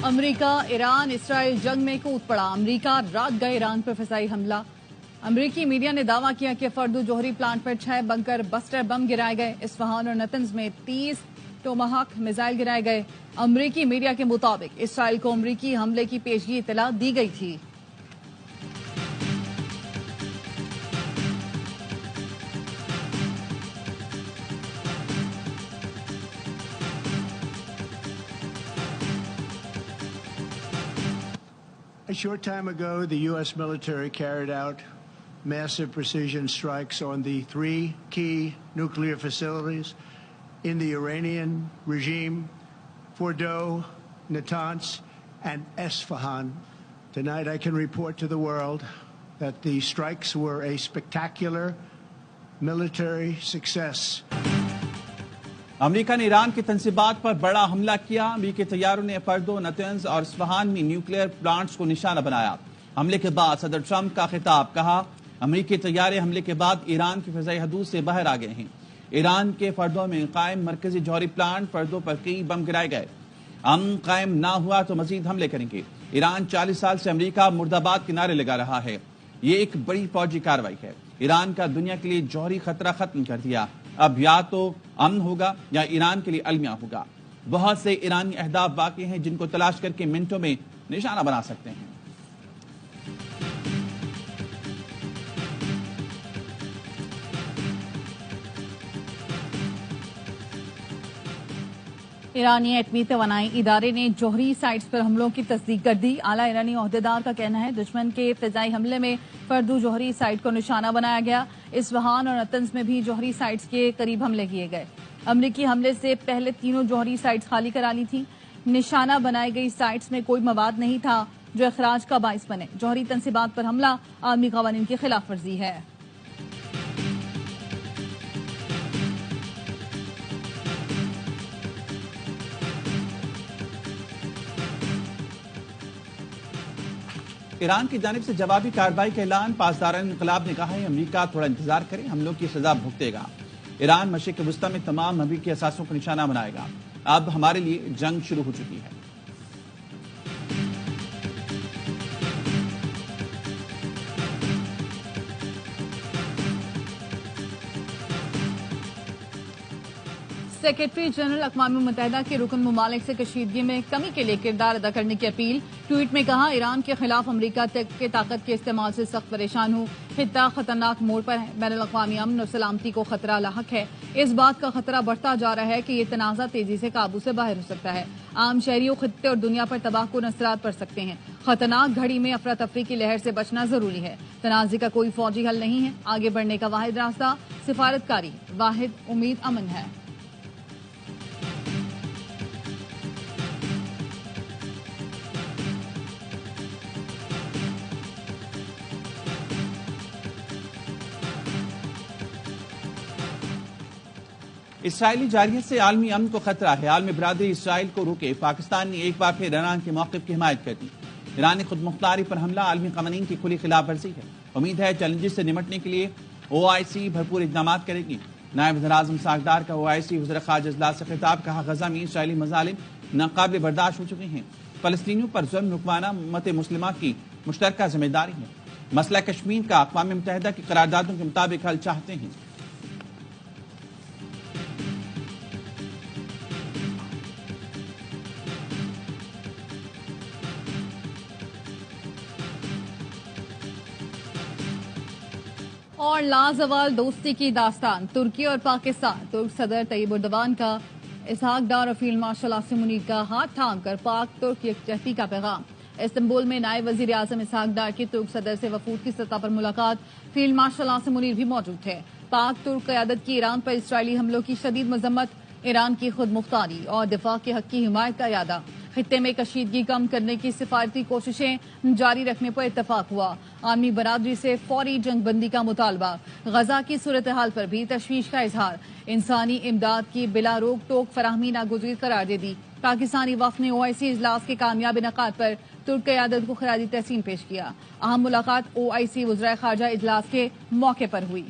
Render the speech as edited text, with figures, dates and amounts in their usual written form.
امریکہ ایران اسرائیل جنگ میں کود پڑا۔ امریکہ رات گئے ایران پر فضائی حملہ۔ امریکی میڈیا نے دعویٰ کیا کہ فردو جوہری پلانٹ پر 6 بنکر بسٹر بم گرائے گئے۔ اصفہان اور نتنز میں 30 ٹوماہاک میزائل گرائے گئے۔ امریکی میڈیا کے مطابق اسرائیل کو امریکی حملے کی پیشگی اطلاع دی گئی تھی۔ A short time ago, the U.S. military carried out massive precision strikes on the 3 key nuclear facilities in the Iranian regime, Fordo, Natanz, and Esfahan. Tonight, I can report to the world that the strikes were a spectacular military success. امریکہ نے ایران کی تنصیبات پر بڑا حملہ کیا۔ امریکی طیاروں نے فردو، نتنز اور Isfahan میں نیوکلیئر پلانٹس کو نشانہ بنایا۔ حملے کے بعد صدر ٹرمپ کا خطاب، کہا امریکی طیارے حملے کے بعد ایران کی فضائی حدود سے باہر آ گئے ہیں۔ ایران کے فردو میں قائم مرکزی جوہری پلانٹ فردو پر کئی بم گرائے گئے۔ امن قائم نہ ہوا تو مزید حملے کریں گے۔ ایران 40 سال سے امریکہ مرد آباد کے نعرے لگا رہا ہے۔ یہ ایک بڑی فوجی کارروائی ہے۔ ایران کا دنیا کے لیے جوہری خطرہ ختم کر دیا۔ اب یا تو امن ہوگا یا ایران کے لیے المیہ ہوگا۔ بہت سے ایرانی اہداف باقی ہیں جن کو تلاش کر کے منٹوں میں نشانہ بنا سکتے ہیں۔ ایرانی ایٹمی توانائی ادارے نے جوہری سائٹس پر حملوں کی تصدیق کر دی۔ اعلیٰ ایرانی عہدیدار کا کہنا ہے دشمن کے فضائی حملے میں فردو جوہری سائٹ کو نشانہ بنایا گیا۔ اصفہان اور نتنز میں بھی جوہری سائٹس کے قریب حملے کیے گئے۔ امریکی حملے سے پہلے تینوں جوہری سائٹس خالی کرا لی تھیں۔ نشانہ بنائی گئی سائٹس میں کوئی مواد نہیں تھا جو اخراج کا باعث بنے۔ جوہری تنصیبات پر حملہ عالمی قوانین کی خلاف ورزی ہے۔ ایران کی جانب سے جوابی کارروائی کا اعلان۔ پاسداران انقلاب نے کہا ہے امریکہ تھوڑا انتظار کرے، حملوں کی سزا بھگتے گا۔ ایران مشرق وسطی میں تمام امریکی اثاثوں کو نشانہ بنائے گا۔ اب ہمارے لیے جنگ شروع ہو چکی ہے۔ سیکرٹری جنرل اقوام متحدہ کے رکن ممالک سے کشیدگی میں کمی کے لیے کردار ادا کرنے کی اپیل۔ ٹویٹ میں کہا ایران کے خلاف امریکہ کے طاقت کے استعمال سے سخت پریشان ہوں۔ خطہ خطرناک موڑ پر ہے۔ بین الاقوامی امن اور سلامتی کو خطرہ لاحق ہے۔ اس بات کا خطرہ بڑھتا جا رہا ہے کہ یہ تنازع تیزی سے قابو سے باہر ہو سکتا ہے۔ عام شہریوں، خطے اور دنیا پر تباہ کن اثرات پڑ سکتے ہیں۔ خطرناک گھڑی میں افراتفری کی لہر سے بچنا ضروری ہے۔ تنازع کا کوئی فوجی حل نہیں ہے۔ آگے بڑھنے کا واحد راستہ سفارتکاری، واحد امید امن ہے۔ اسرائیلی جارحیت سے عالمی امن کو خطرہ ہے۔ عالمی برادری اسرائیل کو روکے۔ پاکستان نے ایک بار پھر ایران کے موقف کی حمایت کر دی۔ ایرانی خود مختاری پر حملہ عالمی قوانین کی کھلی خلاف ورزی ہے۔ امید ہے چیلنجز سے نمٹنے کے لیے OIC بھرپور اقدامات کرے گی۔ نائب وزیر اعظم ساکھدار کا OIC وزیر خارجہ اجلاس سے خطاب، کہا غزہ میں اسرائیلی مظالم ناقابل برداشت ہو چکے ہیں۔ فلسطینیوں پر ظلم رکوانا امت مسلمہ کی مشترکہ ذمہ داری ہے۔ مسئلہ کشمیر کا اقوام متحدہ کی قراردادوں کے مطابق حل چاہتے ہیں۔ اور لازوال دوستی کی داستان، ترکی اور پاکستان۔ ترک صدر طیب اردوان کا اسحاق ڈار اور فیلڈ مارشل عاصم منیر کا ہاتھ تھام کر پاک ترک یکجہتی کا پیغام۔ استنبول میں نائب وزیر اعظم اسحاق ڈار کی ترک صدر سے وفود کی سطح پر ملاقات۔ فیلڈ مارشل عاصم منیر بھی موجود تھے۔ پاک ترک قیادت کی ایران پر اسرائیلی حملوں کی شدید مذمت، ایران کی خود مختاری اور دفاع کے حق کی حمایت کا اعادہ۔ خطے میں کشیدگی کم کرنے کی سفارتی کوششیں جاری رکھنے پر اتفاق ہوا۔ عالمی برادری سے فوری جنگ بندی کا مطالبہ۔ غزہ کی صورتحال پر بھی تشویش کا اظہار۔ انسانی امداد کی بلا روک ٹوک فراہمی ناگزیر قرار دے دی۔ پاکستانی وفد نے OIC اجلاس کے کامیاب انعقاد پر ترک قیادت کو خراج تحسین پیش کیا۔ اہم ملاقات OIC وزرائے خارجہ اجلاس کے موقع پر ہوئی۔